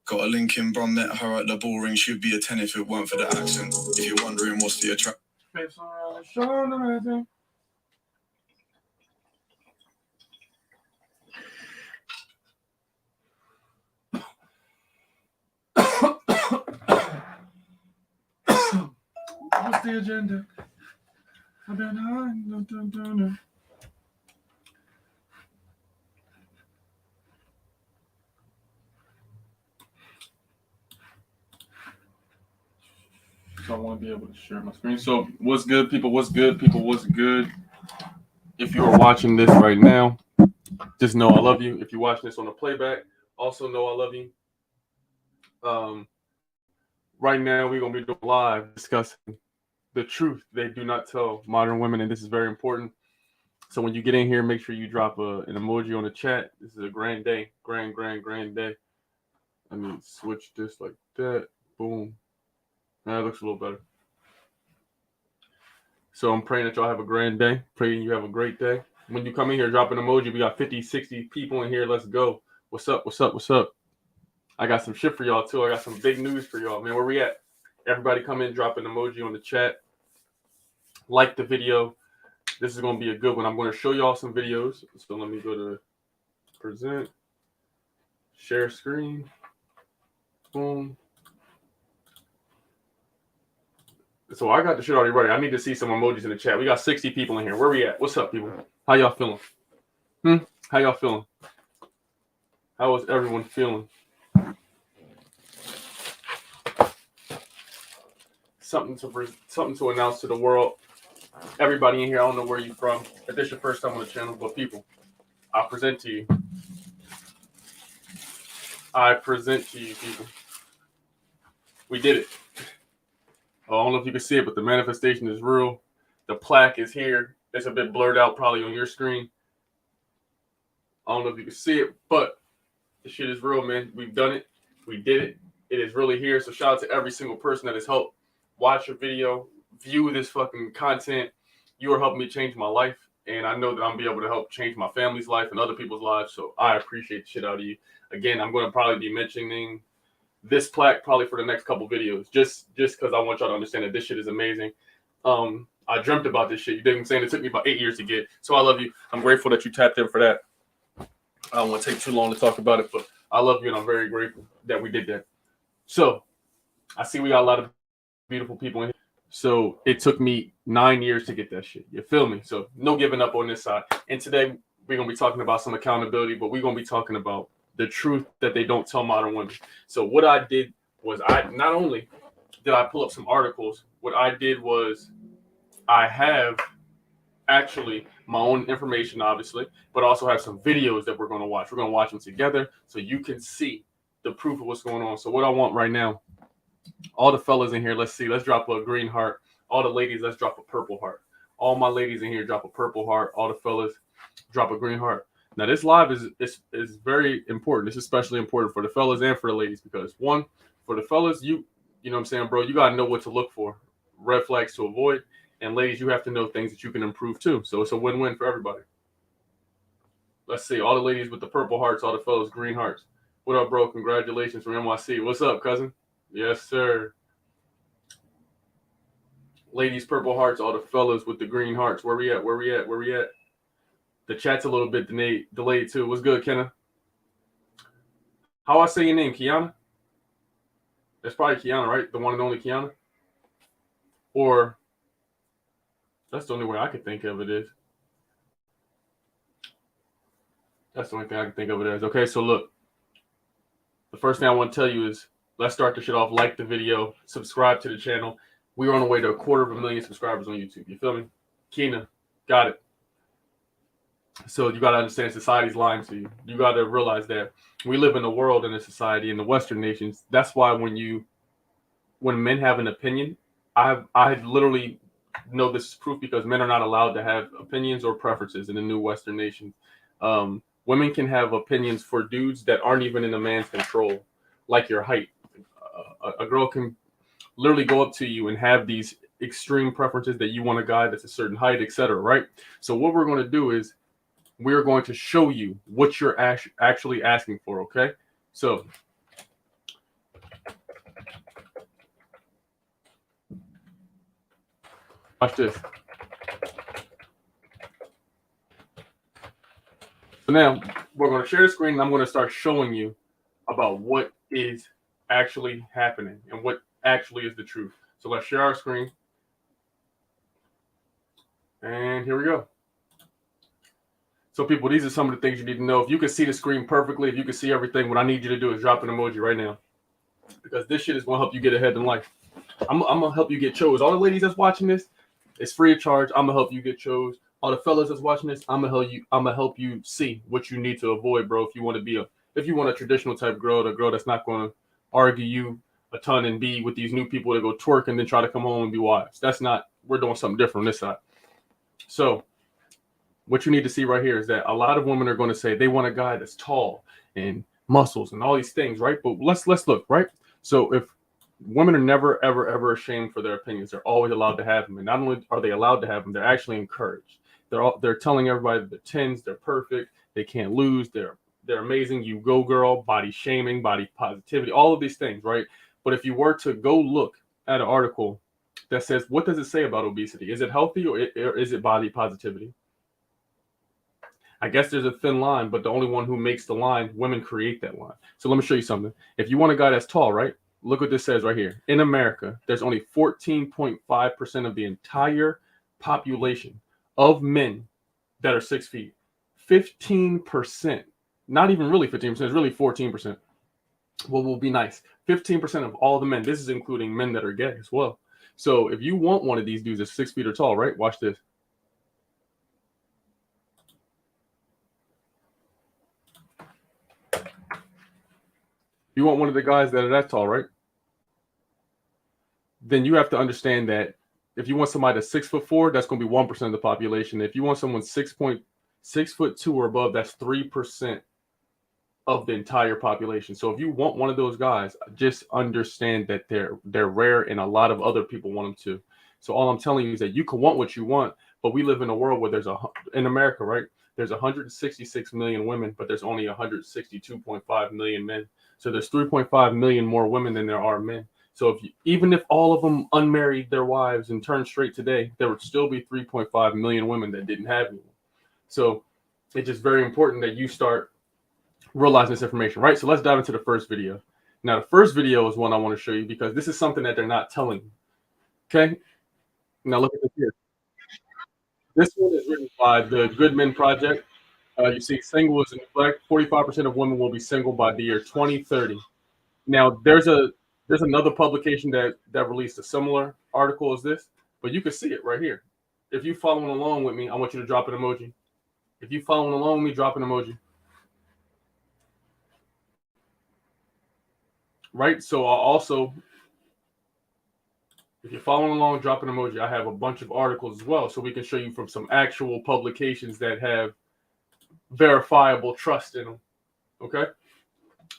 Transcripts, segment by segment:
Got a link in, bro. Met her at the ball ring. She'd be a 10 if it weren't for the accent. If you're wondering what's the attraction. What's the agenda? I've been hiding. So I want to be able to share my screen. So what's good, people? What's good, people? What's good? If you are watching this right now, just know I love you. If you're watching this on the playback, also know I love you. Right now we're gonna be doing live discussing the truth they do not tell modern women, and this is very important. So when you get in here, make sure you drop an emoji on the chat. This is a grand day, grand day. Let me switch this like that. Boom. That looks a little better. So I'm praying that y'all have a grand day. Praying you have a great day. When you come in here, drop an emoji. We got 50, 60 people in here. Let's go. What's up? What's up? What's up? I got some shit for y'all too. I got some big news for y'all, man. Where we at? Everybody come in, drop an emoji on the chat. Like the video. This is going to be a good one. I'm going to show y'all some videos. So let me go to present. Share screen. Boom. So I got the shit already ready. I need to see some emojis in the chat. We got 60 people in here. Where we at? What's up, people? How y'all feeling? How y'all feeling? How is everyone feeling? Something to announce to the world. Everybody in here, I don't know where you're from. If this is your first time on the channel, but people, I present to you. People. We did it. I don't know if you can see it, but the manifestation is real. The plaque is here. It's a bit blurred out probably on your screen. I don't know if you can see it, but the shit is real, man. We've done it. We did it. It is really here. So shout out to every single person that has helped watch your video, view this fucking content. You are helping me change my life. And I know that I'm be able to help change my family's life and other people's lives. So I appreciate the shit out of you. Again, I'm going to probably be mentioning this plaque probably for the next couple videos, just because I want y'all to understand that this shit is amazing. I dreamt about this shit. You didn't say it took me about 8 years to get. So I love you. I'm grateful that you tapped in for that. I don't want to take too long to talk about it, but I love you and I'm very grateful that we did that. So I see we got a lot of beautiful people in here. So it took me 9 years to get that shit. You feel me? So no giving up on this side. And today we're going to be talking about some accountability, but we're going to be talking about the truth that they don't tell modern women. So what I did was I not only did I pull up some articles, what I did was I have actually my own information, obviously, but also have some videos that we're going to watch. We're going to watch them together so you can see the proof of what's going on. So what I want right now, all the fellas in here, let's see, let's drop a green heart. All the ladies, let's drop a purple heart. All my ladies in here, drop a purple heart. All the fellas, drop a green heart. Now, this live is very important. It's especially important for the fellas and for the ladies because, one, for the fellas, you know what I'm saying, bro, you got to know what to look for, red flags to avoid. And ladies, you have to know things that you can improve too. So it's a win-win for everybody. Let's see. All the ladies with the purple hearts, all the fellas, green hearts. What up, bro? Congratulations from NYC. What's up, cousin? Yes, sir. Ladies, purple hearts, all the fellas with the green hearts. Where we at? Where we at? Where we at? The chat's a little bit delayed too. What's good, Kenna? How I say your name, Kiana? That's probably Kiana, right? The one and only Kiana? Or that's the only way I could think of it is. That's the only thing I can think of it as. Okay, so look. The first thing I want to tell you is let's start the shit off. Like the video. Subscribe to the channel. We are on the way to 250,000 subscribers on YouTube. You feel me? Keena, got it. So you got to understand society's lying to you. You got to realize that we live in a world, in a society, in the Western nations. That's why when men have an opinion, I literally know this is proof because men are not allowed to have opinions or preferences in the new Western nations. Women can have opinions for dudes that aren't even in a man's control, like your height. A girl can literally go up to you and have these extreme preferences that you want a guy that's a certain height, etc. Right? So what we're going to do is we're going to show you what you're actually asking for, okay? So watch this. So now we're going to share the screen, and I'm going to start showing you about what is actually happening and what actually is the truth. So let's share our screen. And here we go. So people, these are some of the things you need to know. If you can see the screen perfectly, if you can see everything, what I need you to do is drop an emoji right now. Because this shit is going to help you get ahead in life. I'm going to help you get chose. All the ladies that's watching this, it's free of charge. I'm going to help you get chose. All the fellas that's watching this, I'm gonna help you see what you need to avoid, bro. If you want a traditional type girl, the girl that's not going to argue you a ton and be with these new people that go twerk and then try to come home and be wives. That's not. We're doing something different on this side. So what you need to see right here is that a lot of women are going to say they want a guy that's tall and muscles and all these things, right? But let's look, right? So if women are never, ever ashamed for their opinions, they're always allowed to have them. And not only are they allowed to have them, they're actually encouraged. They're telling everybody that they're 10s, they're perfect, they can't lose, they're amazing, you go girl, body shaming, body positivity, all of these things, right? But if you were to go look at an article that says, what does it say about obesity? Is it healthy or is it body positivity? I guess there's a thin line, but the only one who makes the line, women create that line. So let me show you something. If you want a guy that's tall, right? Look what this says right here. In America, there's only 14.5% of the entire population of men that are 6 feet. 15%, not even really 15%, it's really 14%. Well, will be nice. 15% of all the men. This is including men that are gay as well. So if you want one of these dudes that's 6 feet or tall, right? Watch this. You want one of the guys that are that tall, right? Then you have to understand that if you want somebody that's 6'4", that's going to be 1% of the population. If you want someone 6'2" or above, that's 3% of the entire population. So if you want one of those guys, just understand that they're rare, and a lot of other people want them too. So all I'm telling you is that you can want what you want, but we live in a world where in America, right? There's 166 million women, but there's only 162.5 million men. So there's 3.5 million more women than there are men. So even if all of them unmarried their wives and turned straight today, there would still be 3.5 million women that didn't have anyone. So it's just very important that you start realizing this information, right? So let's dive into the first video. Now, the first video is one I want to show you because this is something that they're not telling you. Okay? Now look at this here. This one is written by the Good Men Project. You see, single is a neglect. 45% of women will be single by the year 2030. Now, there's another publication that released a similar article as this, but you can see it right here. If you following along with me, I want you to drop an emoji. If you following along with me, drop an emoji. Right? So I'll also, if you're following along, drop an emoji. I have a bunch of articles as well, so we can show you from some actual publications that have verifiable trust in them. Okay?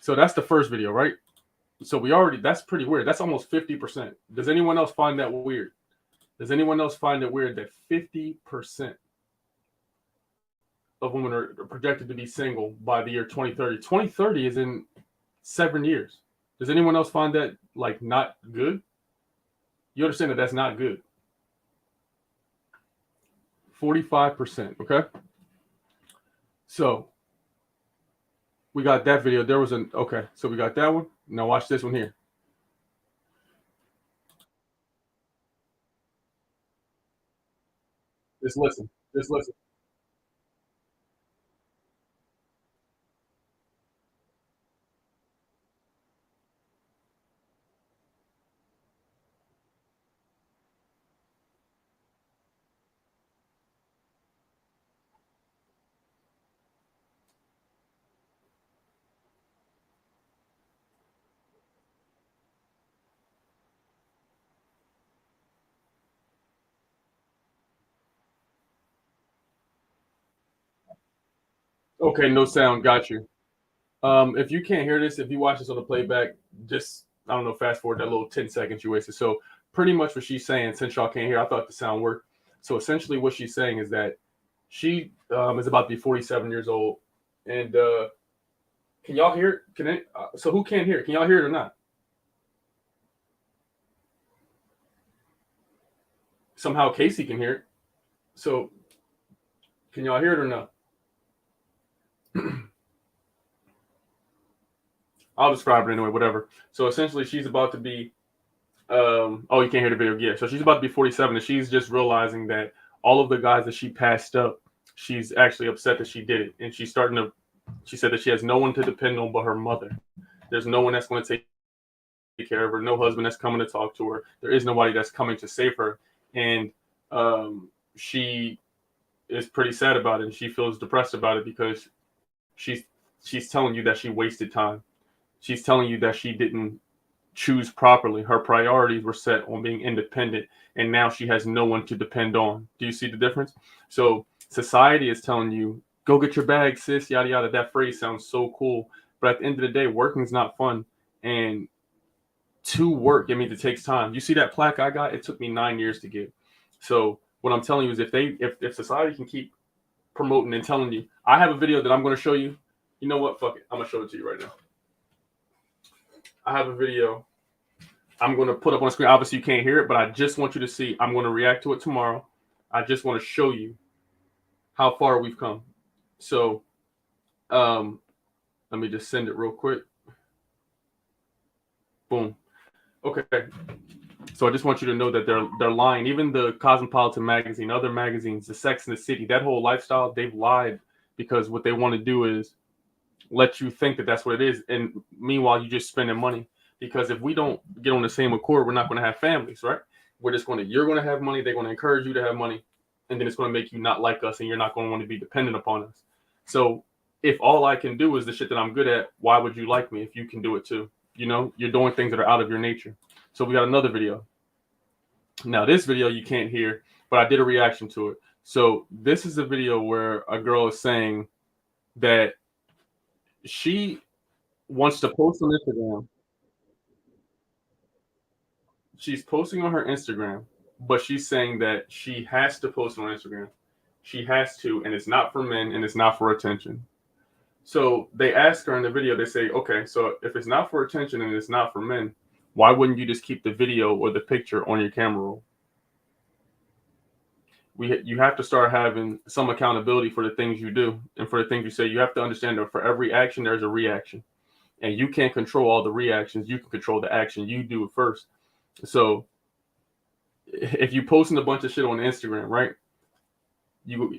So that's the first video, right? So that's pretty weird. That's almost 50%. Does anyone else find that weird? Does anyone else find it weird that 50% of women are projected to be single by the year 2030? 2030 is in 7 years. Does anyone else find that not good? You understand that that's not good. 45%, okay? So we got that video. So we got that one. Now watch this one here. Just listen. Okay, no sound. Got you. If you can't hear this, if you watch this on the playback, just, I don't know, fast forward that little 10 seconds you wasted. So pretty much what she's saying, since y'all can't hear, I thought the sound worked. So essentially what she's saying is that She is about to be 47 years old. And can y'all hear it? Can it? So who can't hear it? Can y'all hear it or not? Somehow Casey can hear it. So can y'all hear it or not? I'll describe it anyway, whatever. So essentially, she's about to be. Oh, you can't hear the video. Yeah, so she's about to be 47, and she's just realizing that all of the guys that she passed up, she's actually upset that she did it, and she's starting to. She said that she has no one to depend on but her mother. There's no one that's going to take care of her. No husband that's coming to talk to her. There is nobody that's coming to save her, and she is pretty sad about it, and she feels depressed about it because she's telling you that she wasted time. She's telling you that she didn't choose properly. Her priorities were set on being independent, and now she has no one to depend on. Do you see the difference? So society is telling you, go get your bag, sis, yada yada. That phrase sounds so cool, but at the end of the day, working is not fun. And to work, it means it takes time. You see that plaque I got? It took me 9 years to get. So what I'm telling you is if society can keep promoting and telling you, I have a video that I'm going to show you. You know what? Fuck it. I'm going to show it to you right now. I have a video I'm going to put up on the screen. Obviously, you can't hear it, but I just want you to see. I'm going to react to it tomorrow. I just want to show you how far we've come. So let me just send it real quick. Boom. Okay. So I just want you to know that they're lying. Even the Cosmopolitan magazine, other magazines, the Sex and the City, that whole lifestyle, they've lied because what they want to do is let you think that that's what it is. And meanwhile, you're just spending money. Because if we don't get on the same accord, we're not going to have families, right? You're going to have money. They're going to encourage you to have money. And then it's going to make you not like us and you're not going to want to be dependent upon us. So if all I can do is the shit that I'm good at, why would you like me if you can do it too? You know, you're doing things that are out of your nature. So we got another video. Now this video you can't hear, but I did a reaction to it. So this is a video where a girl is saying that she wants to post on Instagram. She's posting on her Instagram, but she's saying that she has to post on Instagram. She has to, and it's not for men and it's not for attention. So they ask her in the video, they say, okay, so if it's not for attention and it's not for men, why wouldn't you just keep the video or the picture on your camera roll? You have to start having some accountability for the things you do and for the things you say. You have to understand that for every action, there's a reaction. And you can't control all the reactions. You can control the action. You do it first. So if you posting a bunch of shit on Instagram, right?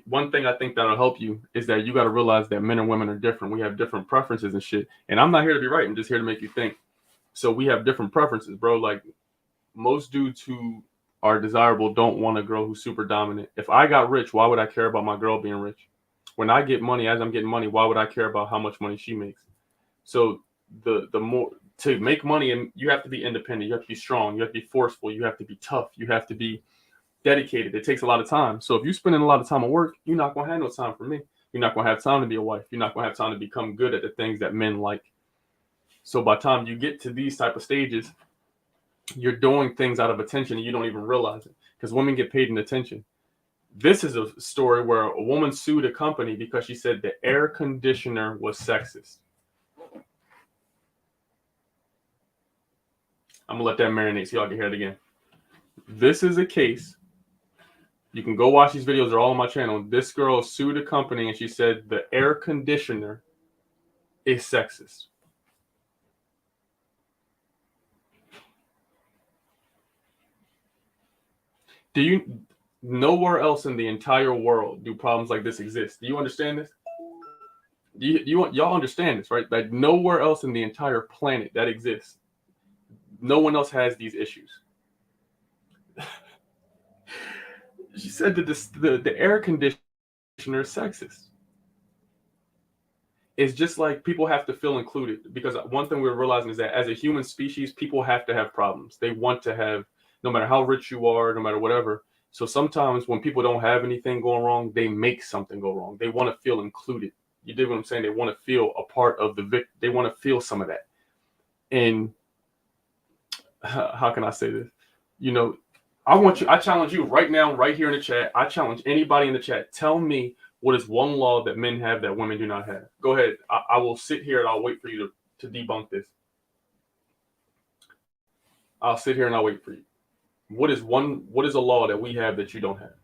One thing I think that'll help you is that you got to realize that men and women are different. We have different preferences and shit. And I'm not here to be right. I'm just here to make you think. So we have different preferences, bro. Like most dudes who are desirable don't want a girl who's super dominant. If I got rich, why would I care about my girl being rich? When I get money, as I'm getting money, why would I care about how much money she makes? So the more to make money, and you have to be independent, you have to be strong, you have to be forceful, you have to be tough, you have to be dedicated. It takes a lot of time. So if you're spending a lot of time at work, you're not gonna have no time for me. You're not gonna have time to be a wife. You're not gonna have time to become good at the things that men like. So by the time you get to these type of stages, you're doing things out of attention and you don't even realize it because women get paid in attention. This is a story where a woman sued a company because she said the air conditioner was sexist. I'm gonna let that marinate so y'all can hear it again. This is a case. You can go watch these videos. They're all on my channel. This girl sued a company and she said the air conditioner is sexist. Nowhere else in the entire world do problems like this exist. Do you understand this? Y'all understand this, right? Like nowhere else in the entire planet that exists. No one else has these issues. She said that the air conditioner is sexist. It's just like people have to feel included because one thing we're realizing is that as a human species, people have to have problems. They want to have, no matter how rich you are, no matter whatever. So sometimes when people don't have anything going wrong, they make something go wrong. They want to feel included. You dig what I'm saying? They want to feel a part of the they want to feel some of that. And how can I say this? You know, I challenge you right now, right here in the chat. I challenge anybody in the chat. Tell me What is one law that men have that women do not have? Go ahead. I will sit here and I'll wait for you to debunk this. I'll sit here and I'll wait for you. What is a law that we have that you don't have?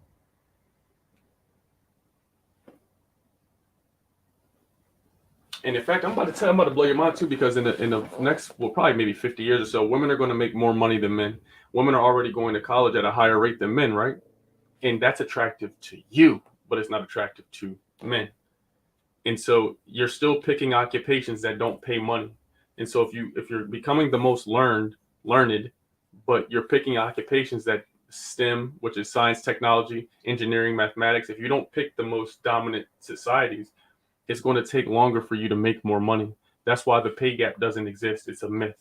And in fact, I'm about to blow your mind too, because in the next, well, probably maybe 50 years or so, women are going to make more money than men. Women are already going to college at a higher rate than men, right? And that's attractive to you, but it's not attractive to men. And so you're still picking occupations that don't pay money. And so if you're becoming the most learned, but you're picking occupations that STEM, which is science, technology, engineering, mathematics, if you don't pick the most dominant societies, it's going to take longer for you to make more money. That's why the pay gap doesn't exist. It's a myth.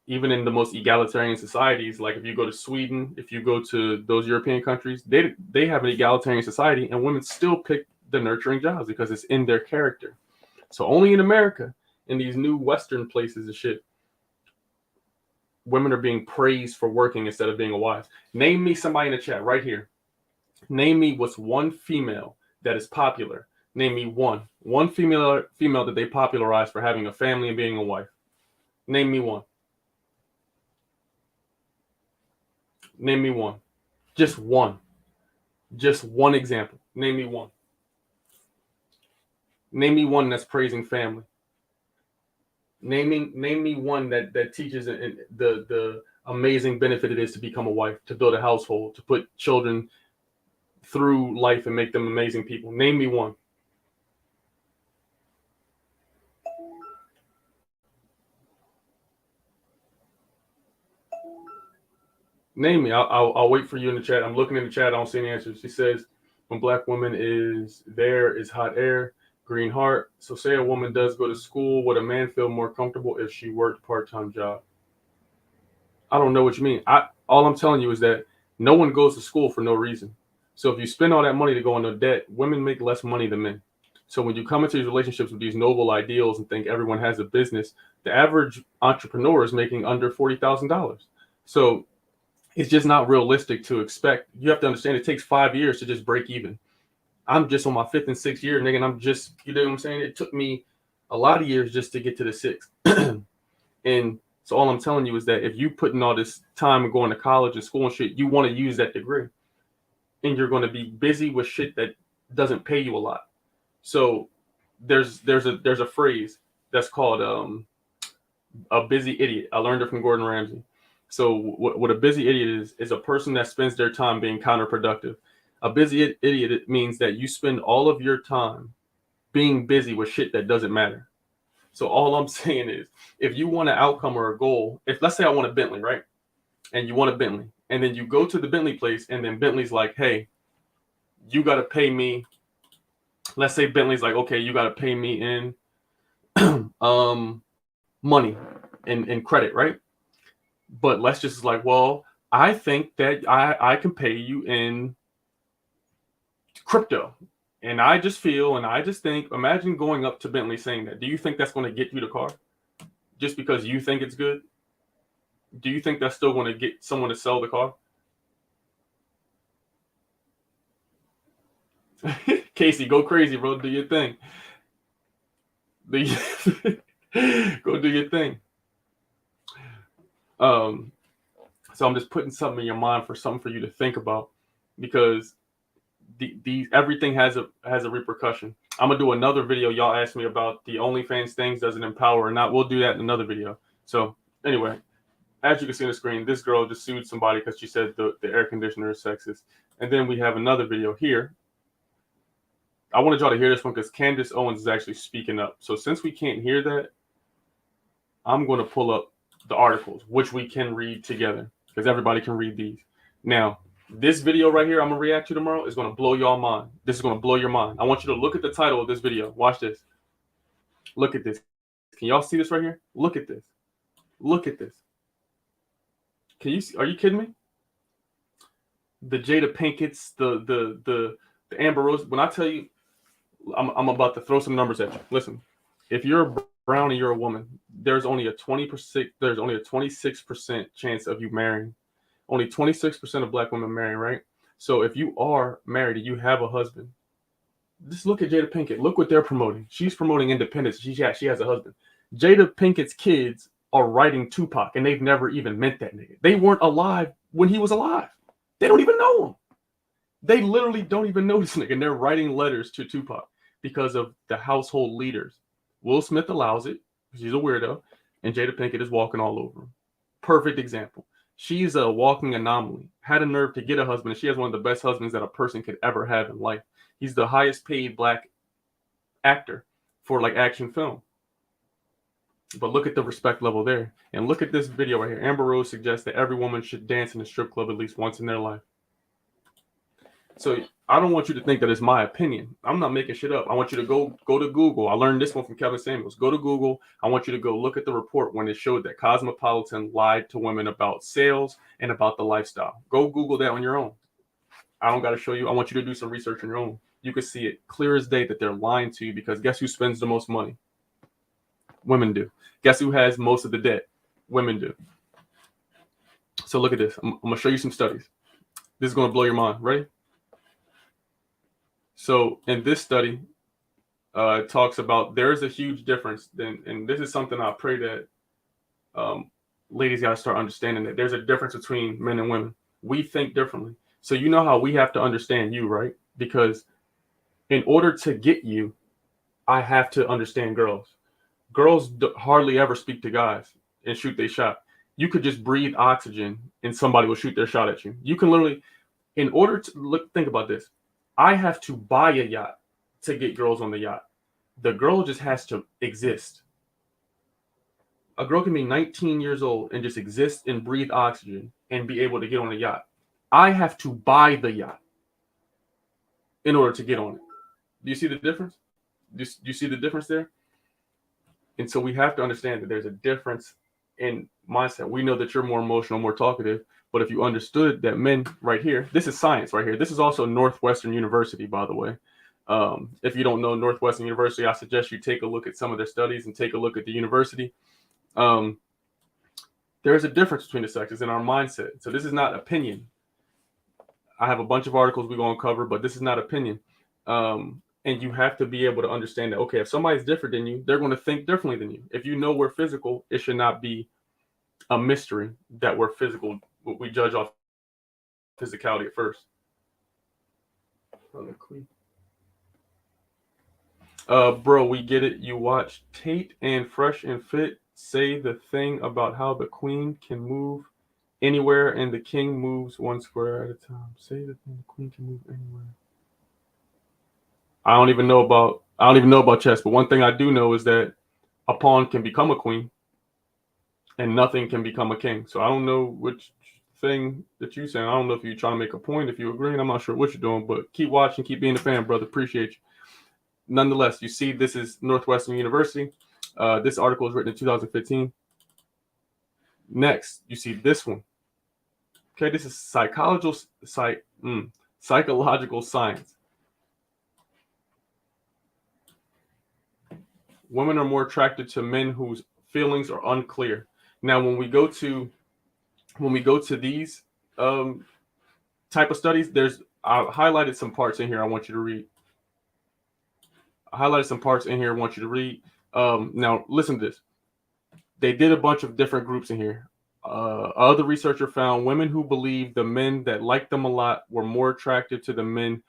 Even in the most egalitarian societies, like if you go to Sweden, if you go to those European countries, they have an egalitarian society, and women still pick the nurturing jobs because it's in their character. So only in America, in these new Western places and shit, women are being praised for working instead of being a wife. Name me somebody in the chat right here. Name me what's one female that is popular. Name me one female that they popularized for having a family and being a wife. Name me one. Name me one. Just one. Just one example. Name me one. Name me one that's praising family. Name me one that teaches the amazing benefit it is to become a wife, to build a household, to put children through life and make them amazing people. Name me one. Name me. I'll wait for you in the chat. I'm looking in the chat. I don't see any answers. She says, when black woman is hot air, green heart. So say a woman does go to school, would a man feel more comfortable if she worked part-time job? I don't know what you mean. All I'm telling you is that no one goes to school for no reason. So if you spend all that money to go into debt, women make less money than men. So when you come into these relationships with these noble ideals and think everyone has a business, the average entrepreneur is making under $40,000. So it's just not realistic to expect. You have to understand it takes 5 years to just break even. I'm just on my 5th and 6th year, nigga, and I'm just, you know what I'm saying? It took me a lot of years just to get to the 6th. And so all I'm telling you is that if you put in all this time and going to college and school and shit, you want to use that degree. And you're going to be busy with shit that doesn't pay you a lot. So there's a phrase that's called a busy idiot. I learned it from Gordon Ramsay. So what a busy idiot is a person that spends their time being counterproductive. A busy idiot means that you spend all of your time being busy with shit that doesn't matter. So all I'm saying is, if you want an outcome or a goal, if let's say I want a Bentley, right? And you want a Bentley, and then you go to the Bentley place, and then Bentley's like, hey, you got to pay me. Let's say Bentley's like, okay, you got to pay me in money in credit, right? But let's just like, well, I think that I can pay you in crypto. And I just feel, and I just think, imagine going up to Bentley saying that. Do you think that's going to get you the car? Just because you think it's good? Do you think that's still going to get someone to sell the car? Casey, go crazy, bro. Do your thing. Go do your thing. So I'm just putting something in your mind for something for you to think about, because everything has a repercussion. I'm gonna do another video. Y'all asked me about the OnlyFans things, does it empower or not? We'll do that in another video. So anyway, as you can see on the screen, this girl just sued somebody because she said the air conditioner is sexist. And then we have another video here. I wanted y'all to hear this one because Candace Owens is actually speaking up. So since we can't hear that, I'm going to pull up the articles, which we can read together, because everybody can read these. Now, this video right here I'm going to react to tomorrow is going to blow y'all mind. This is going to blow your mind. I want you to look at the title of this video. Watch this. Look at this. Can y'all see this right here? Look at this. Look at this. Can you see? Are you kidding me? The Jada Pinkett's, the Amber Rose. When I tell you, I'm about to throw some numbers at you. Listen, if you're brown and you're a woman, there's only a 26% chance of you marrying. Only 26% of black women marry, right? So if you are married and you have a husband, Just look at Jada Pinkett. Look what they're promoting. She's promoting independence. She has a husband. Jada Pinkett's kids are writing Tupac, and they've never even met that nigga. They weren't alive when he was alive. They don't even know him. They literally don't even know this nigga, and they're writing letters to Tupac because of the household leaders. Will Smith allows it. She's a weirdo, and Jada Pinkett is walking all over him. Perfect example. She's a walking anomaly. Had a nerve to get a husband, and she has one of the best husbands that a person could ever have in life. He's the highest paid black actor for like action film. But look at the respect level there. And look at this video right here. Amber Rose suggests that every woman should dance in a strip club at least once in their life. So I don't want you to think that it's my opinion. I'm not making shit up. I want you to go to Google. I learned this one from Kevin Samuels. Go to Google. I want you to go look at the report when it showed that Cosmopolitan lied to women about sales and about the lifestyle. Go Google that on your own. I don't got to show you. I want you to do some research on your own. You can see it clear as day that they're lying to you, because guess who spends the most money? Women do. Guess who has most of the debt? Women do. So look at this. I'm going to show you some studies. This is going to blow your mind. Ready? So in this study, it talks about there is a huge difference. And this is something I pray that ladies got to start understanding, that there's a difference between men and women. We think differently. So you know how we have to understand you, right? Because in order to get you, I have to understand girls. Girls hardly ever speak to guys and shoot their shot. You could just breathe oxygen and somebody will shoot their shot at you. You can literally, in order to think about this. I have to buy a yacht to get girls on the yacht. The girl just has to exist. A girl can be 19 years old and just exist and breathe oxygen and be able to get on a yacht. I have to buy the yacht in order to get on it. Do you see the difference? Do you see the difference there? And so we have to understand that there's a difference in mindset. We know that you're more emotional, more talkative, but if you understood that men right here, this is science right here. This is also Northwestern University, by the way. If you don't know Northwestern University, I suggest you take a look at some of their studies and take a look at the university. There's a difference between the sexes in our mindset. So this is not opinion. I have a bunch of articles we're going to cover, but this is not opinion. And you have to be able to understand that, okay, if somebody's different than you, they're going to think differently than you. If you know we're physical, it should not be a mystery that we're physical. We judge off physicality at first. Bro, we get it. You watch Tate and Fresh and Fit say the thing about how the queen can move anywhere and the king moves one square at a time. Say the thing, the queen can move anywhere. I don't even know about chess, but one thing I do know is that a pawn can become a queen and nothing can become a king. So I don't know which thing that you're saying. I don't know if you're trying to make a point, if you agree. I'm not sure what you're doing, but keep watching, keep being a fan, brother. Appreciate you. Nonetheless, you see this is Northwestern University. This article was written in 2015. Next, you see this one. Okay, this is psychological science. Women are more attracted to men whose feelings are unclear. Now, when we go to these type of studies, I highlighted some parts in here. I want you to read. Now, listen to this. They did a bunch of different groups in here. Other researcher found women who believed the men that liked them a lot were more attracted to the men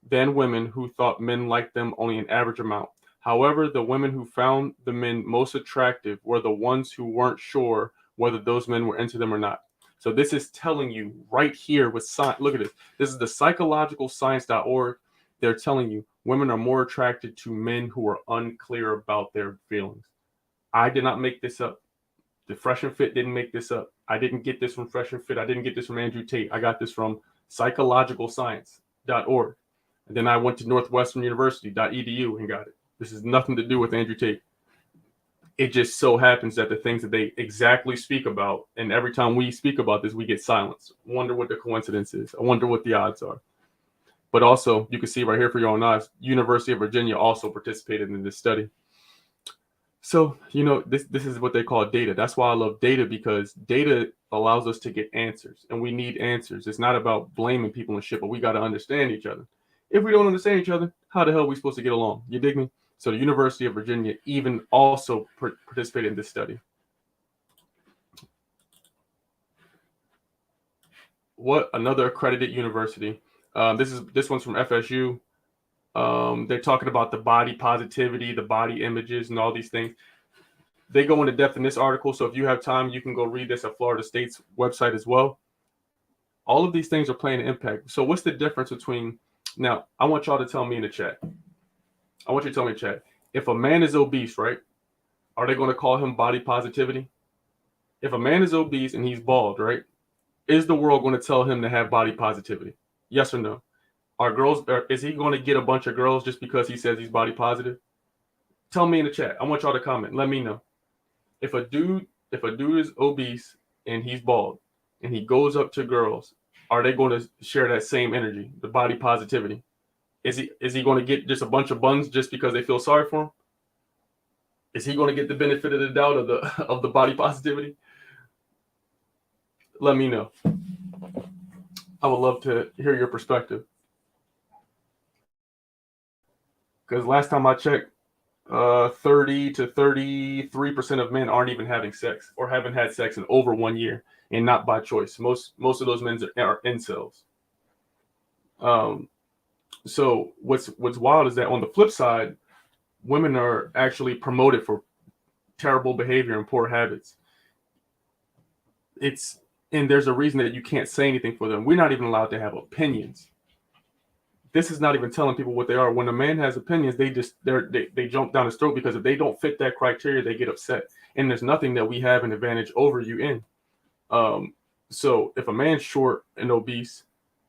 than women who thought men liked them only an average amount. However, the women who found the men most attractive were the ones who weren't sure whether those men were into them or not. So this is telling you right here with science. Look at this. This is the psychologicalscience.org. They're telling you women are more attracted to men who are unclear about their feelings. I did not make this up. The Fresh and Fit didn't make this up. I didn't get this from Fresh and Fit. I didn't get this from Andrew Tate. I got this from psychologicalscience.org. And then I went to northwesternuniversity.edu and got it. This has nothing to do with Andrew Tate. It just so happens that the things that they exactly speak about, and every time we speak about this, we get silenced. Wonder what the coincidence is. I wonder what the odds are. But also, you can see right here for your own eyes, University of Virginia also participated in this study. So, this is what they call data. That's why I love data, because data allows us to get answers, and we need answers. It's not about blaming people and shit, but we got to understand each other. If we don't understand each other, how the hell are we supposed to get along? You dig me? So the University of Virginia even also participated in this study. What another accredited university? This one's from FSU. They're talking about the body positivity, the body images, and all these things. They go into depth in this article. So if you have time, you can go read this at Florida State's website as well. All of these things are playing an impact. So what's the difference between, now I want y'all to tell me in the chat. I want you to tell me in the chat. If a man is obese, right? Are they going to call him body positivity? If a man is obese and he's bald, right? Is the world going to tell him to have body positivity? Yes or no? Is he going to get a bunch of girls just because he says he's body positive? Tell me in the chat. I want y'all to comment. Let me know. If a dude is obese and he's bald and he goes up to girls, are they going to share that same energy, the body positivity? Is he going to get just a bunch of buns just because they feel sorry for him? Is he going to get the benefit of the doubt of the body positivity? Let me know. I would love to hear your perspective. Because last time I checked, 30 to 33% of men aren't even having sex or haven't had sex in over 1 year, and not by choice. Most of those men are incels. So what's wild is that on the flip side, women are actually promoted for terrible behavior and poor habits. And there's a reason that you can't say anything for them. We're not even allowed to have opinions. This is not even telling people what they are. When a man has opinions, they jump down his throat, because if they don't fit that criteria, they get upset. And there's nothing that we have an advantage over you in. So if a man's short and obese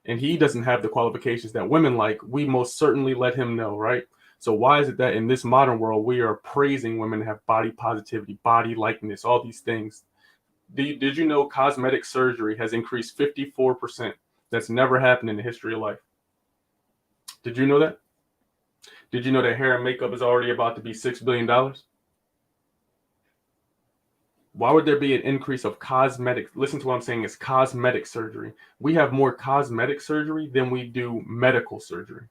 and he doesn't have the qualifications that women like, we most certainly let him know, right? So why is it that in this modern world, we are praising women to have body positivity, body likeness, all these things? Did you know cosmetic surgery has increased 54%? That's never happened in the history of life. Did you know that? Did you know that hair and makeup is already about to be $6 billion? Why would there be an increase of cosmetic? Listen to what I'm saying. It's cosmetic surgery. We have more cosmetic surgery than we do medical surgery.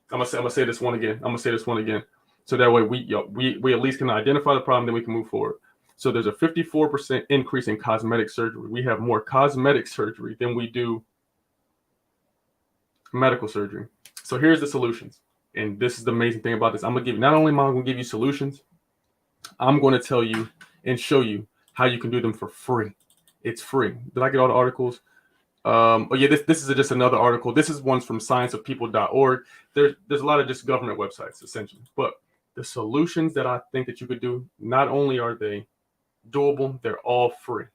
I'm gonna say this one again. So that way we at least can identify the problem, then we can move forward. So there's a 54% increase in cosmetic surgery. We have more cosmetic surgery than we do medical surgery. So here's the solutions. And this is the amazing thing about this. Not only am I going to give you solutions, I'm going to tell you and show you how you can do them for free. It's free. Did I get all the articles? This is just another article. This is ones from scienceofpeople.org. There's a lot of just government websites, essentially. But the solutions that I think that you could do, not only are they doable, they're all free.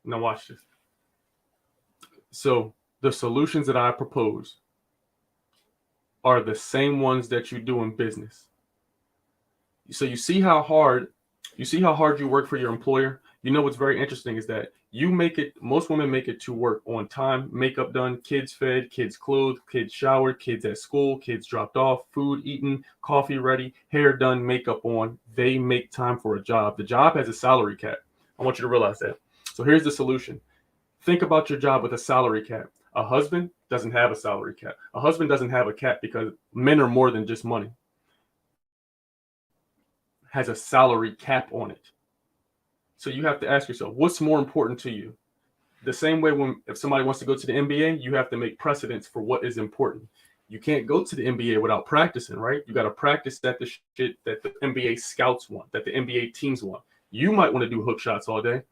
Now watch this. So the solutions that I propose are the same ones that you do in business. So you see how hard you work for your employer. You know what's very interesting is that most women make it to work on time, makeup done, kids fed, kids clothed, kids showered, kids at school, kids dropped off, food eaten, coffee ready, hair done, makeup on. They make time for a job. The job has a salary cap. I want you to realize that. So here's the solution. Think about your job with a salary cap. A husband doesn't have a salary cap. A husband doesn't have a cap because men are more than just money. Has a salary cap on it. So you have to ask yourself, what's more important to you? The same way if somebody wants to go to the NBA, you have to make precedence for what is important. You can't go to the NBA without practicing, right? You got to practice that the shit that the NBA scouts want, that the NBA teams want. You might want to do hook shots all day,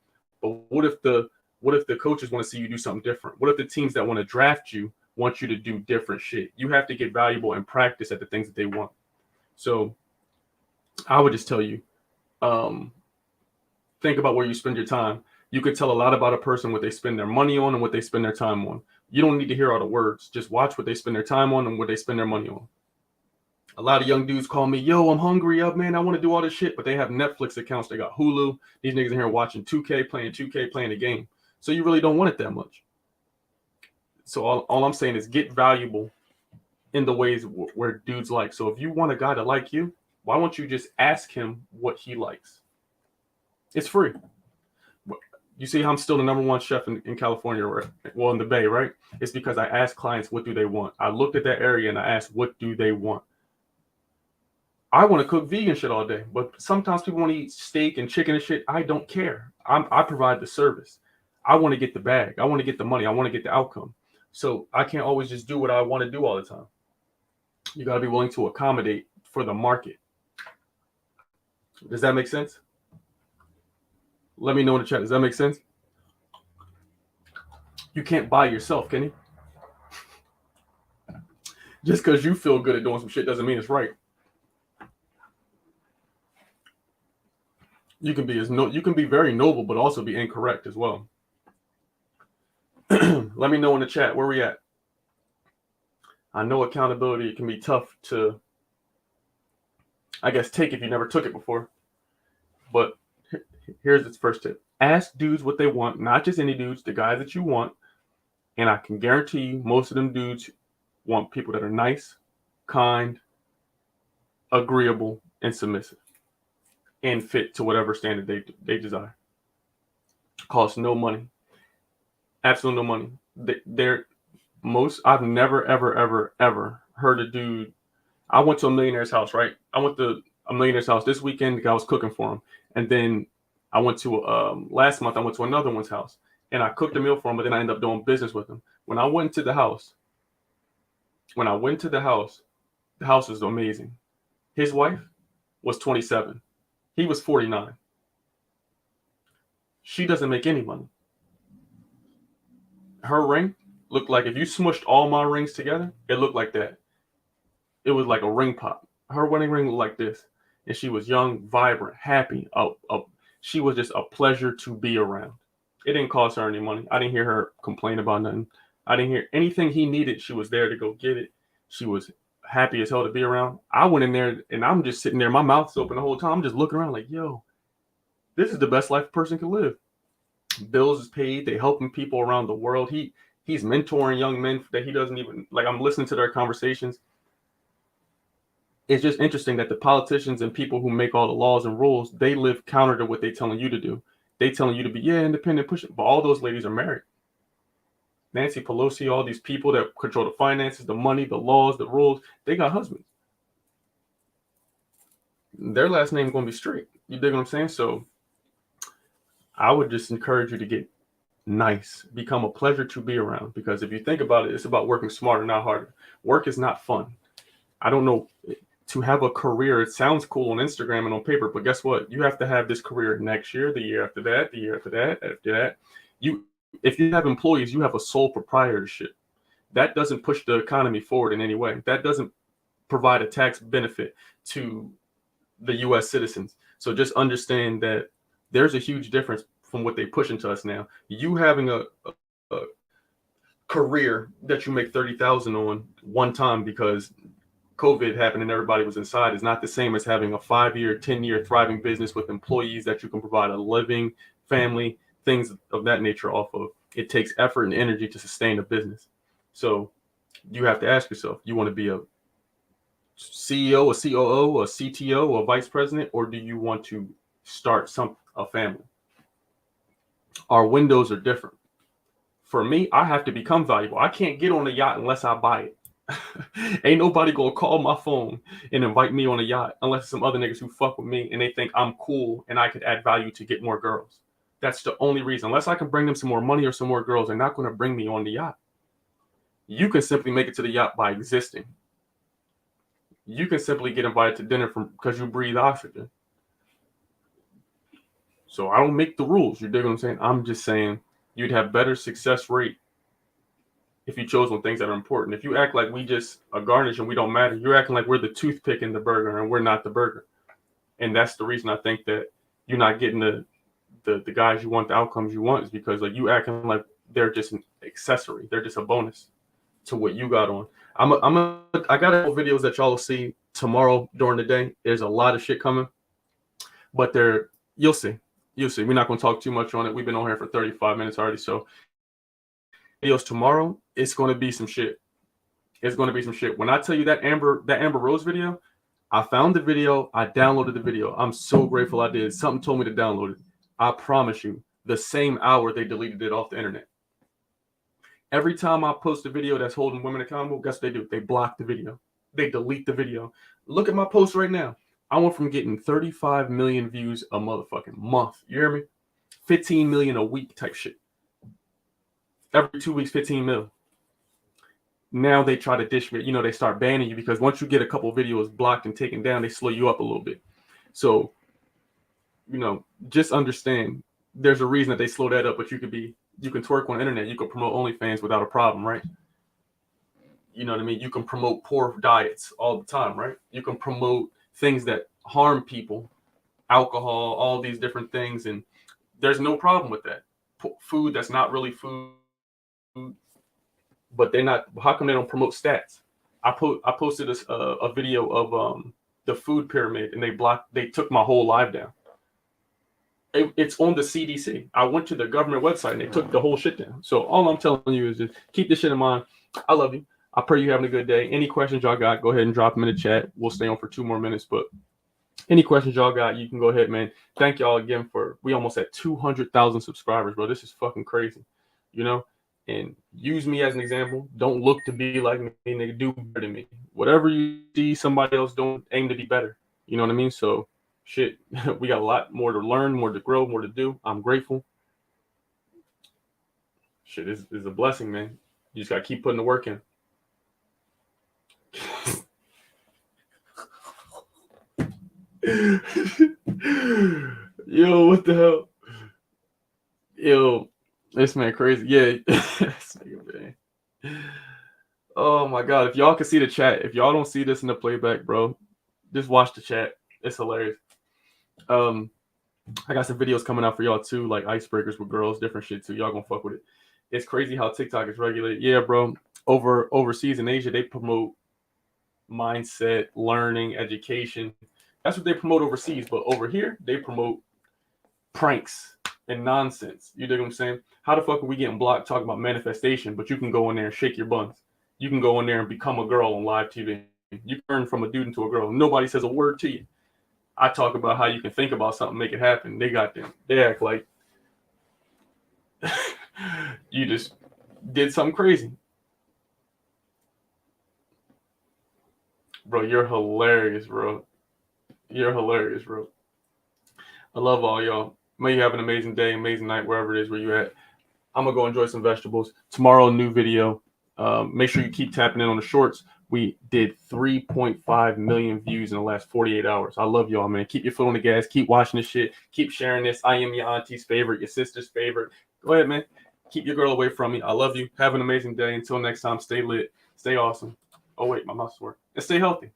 but what if the coaches want to see you do something different? What if the teams that want to draft you want you to do different shit? You have to get valuable and practice at the things that they want. So I would just tell you, think about where you spend your time. You could tell a lot about a person what they spend their money on and what they spend their time on. You don't need to hear all the words. Just watch what they spend their time on and what they spend their money on. A lot of young dudes call me, yo, I'm hungry up, man. I want to do all this shit, but they have Netflix accounts. They got Hulu. These niggas in here watching 2K, playing a game. So you really don't want it that much. So all I'm saying is get valuable in the ways where dudes like. So if you want a guy to like you, why won't you just ask him what he likes? It's free. You see how I'm still the #1 chef in California, right? Well, in the Bay, right? It's because I asked clients, what do they want? I looked at that area and I asked, what do they want? I want to cook vegan shit all day, but sometimes people want to eat steak and chicken and shit. I don't care. I provide the service. I want to get the bag. I want to get the money. I want to get the outcome. So I can't always just do what I want to do all the time. You got to be willing to accommodate for the market. Does that make sense? Let me know in the chat. Does that make sense? You can't buy yourself, can you? Just because you feel good at doing some shit doesn't mean it's right. You can be very noble, but also be incorrect as well. Let me know in the chat where we at. I know accountability can be tough to, I guess, take if you never took it before. But here's its first tip. Ask dudes what they want, not just any dudes, the guys that you want. And I can guarantee you most of them dudes want people that are nice, kind, agreeable, and submissive, and fit to whatever standard they desire. Costs no money. Absolutely no money. I've never, ever heard a dude. I went to a millionaire's house, right? I went to a millionaire's house this weekend. The guy was cooking for him. And then I went to, last month, I went to another one's house. And I cooked a meal for him, but then I ended up doing business with him. When I went to the house, the house was amazing. His wife was 27. He was 49. She doesn't make any money. Her ring looked like, if you smushed all my rings together, it looked like that. It was like a ring pop. Her wedding ring looked like this. And she was young, vibrant, happy. She was just a pleasure to be around. It didn't cost her any money. I didn't hear her complain about nothing. I didn't hear anything he needed. She was there to go get it. She was happy as hell to be around. I went in there and I'm just sitting there. My mouth's open the whole time. I'm just looking around like, yo, this is the best life a person can live. Bills is paid. They helping people around the world. He's mentoring young men that he doesn't even, like, I'm listening to their conversations. It's just interesting that the politicians and people who make all the laws and rules, they live counter to what they're telling you to do. They telling you to be, independent, push it. But all those ladies are married. Nancy Pelosi, all these people that control the finances, the money, the laws, the rules, they got husbands. Their last name going to be straight. You dig what I'm saying? So I would just encourage you to get nice, become a pleasure to be around. Because if you think about it, it's about working smarter, not harder. Work is not fun. I don't know. To have a career, it sounds cool on Instagram and on paper, but guess what? You have to have this career next year, the year after that, the year after that, after that. If you have employees, you have a sole proprietorship. That doesn't push the economy forward in any way. That doesn't provide a tax benefit to the U.S. citizens. So just understand that there's a huge difference from what they push into us now. You having a career that you make $30,000 on one time because COVID happened and everybody was inside is not the same as having a 5-year, 10-year thriving business with employees that you can provide a living, family, things of that nature off of. It takes effort and energy to sustain a business. So you have to ask yourself, you want to be a CEO, a COO, a CTO, a vice president, or do you want to start a family? Our windows are different. For me, I have to become valuable. I can't get on a yacht unless I buy it. Ain't nobody gonna call my phone and invite me on a yacht unless some other niggas who fuck with me and they think I'm cool and I could add value to get more girls. That's the only reason. Unless I can bring them some more money or some more girls, they're not going to bring me on the yacht. You can simply make it to the yacht by existing. You can simply get invited to dinner because you breathe oxygen. So I don't make the rules. You dig what I'm saying? I'm just saying you'd have better success rate if you chose on things that are important. If you act like we just a garnish and we don't matter, you're acting like we're the toothpick in the burger and we're not the burger. And that's the reason I think that you're not getting the guys you want, the outcomes you want, is because like you acting like they're just an accessory. They're just a bonus to what you got on. I got a couple videos that y'all will see tomorrow during the day. There's a lot of shit coming, but you'll see. We're not going to talk too much on it. We've been on here for 35 minutes already. So videos tomorrow, it's going to be some shit. It's going to be some shit. When I tell you that Amber Rose video, I found the video. I downloaded the video. I'm so grateful I did. Something told me to download it. I promise you, the same hour they deleted it off the internet. Every time I post a video that's holding women accountable, guess what they do? They block the video. They delete the video. Look at my post right now. I went from getting 35 million views a motherfucking month. You hear me? 15 million a week type shit. Every 2 weeks, 15 mil. Now they try to dish me, they start banning you because once you get a couple videos blocked and taken down, they slow you up a little bit. So, just understand there's a reason that they slow that up, but you can twerk on the internet. You can promote OnlyFans without a problem, right? You know what I mean? You can promote poor diets all the time, right? You can promote things that harm people, alcohol, all these different things. And there's no problem with that. Food that's not really food, but they're not. How come they don't promote stats? I posted a video of the food pyramid, and they took my whole live down. It's on the CDC. I went to the government website and they took the whole shit down. So all I'm telling you is just keep this shit in mind. I love you. I pray you're having a good day. Any questions y'all got, go ahead and drop them in the chat. We'll stay on for 2 more minutes, but any questions y'all got, you can go ahead, man. Thank y'all again we almost at 200,000 subscribers, bro. This is fucking crazy, and use me as an example. Don't look to be like me, nigga. Do better than me. Whatever you see somebody else doing, aim to be better. You know what I mean? So shit, we got a lot more to learn, more to grow, more to do. I'm grateful. Shit is a blessing, man. You just got to keep putting the work in. Yo, what the hell? Yo, this man crazy. Yeah. Oh my God. If y'all can see the chat, if y'all don't see this in the playback, bro, just watch the chat. It's hilarious. I got some videos coming out for y'all too, like icebreakers with girls, different shit too. Y'all gonna fuck with it. It's crazy how TikTok is regulated. Yeah, bro. Overseas in Asia, they promote mindset, learning, education. That's what they promote overseas. But over here, they promote pranks and nonsense. You dig what I'm saying? How the fuck are we getting blocked talking about manifestation, but you can go in there and shake your buns? You can go in there and become a girl on live TV. You turn from a dude into a girl. Nobody says a word to you. I talk about how you can think about something, make it happen. They act like you just did something crazy. Bro, you're hilarious, bro. You're hilarious, bro. I love all y'all. May you have an amazing day, amazing night, wherever it is where you're at. I'm going to go enjoy some vegetables. Tomorrow, new video. Make sure you keep tapping in on the shorts. We did 3.5 million views in the last 48 hours. I love y'all, man. Keep your foot on the gas. Keep watching this shit. Keep sharing this. I am your auntie's favorite, your sister's favorite. Go ahead, man. Keep your girl away from me. I love you. Have an amazing day. Until next time, stay lit. Stay awesome. Oh, wait, my mouth's working. And stay healthy.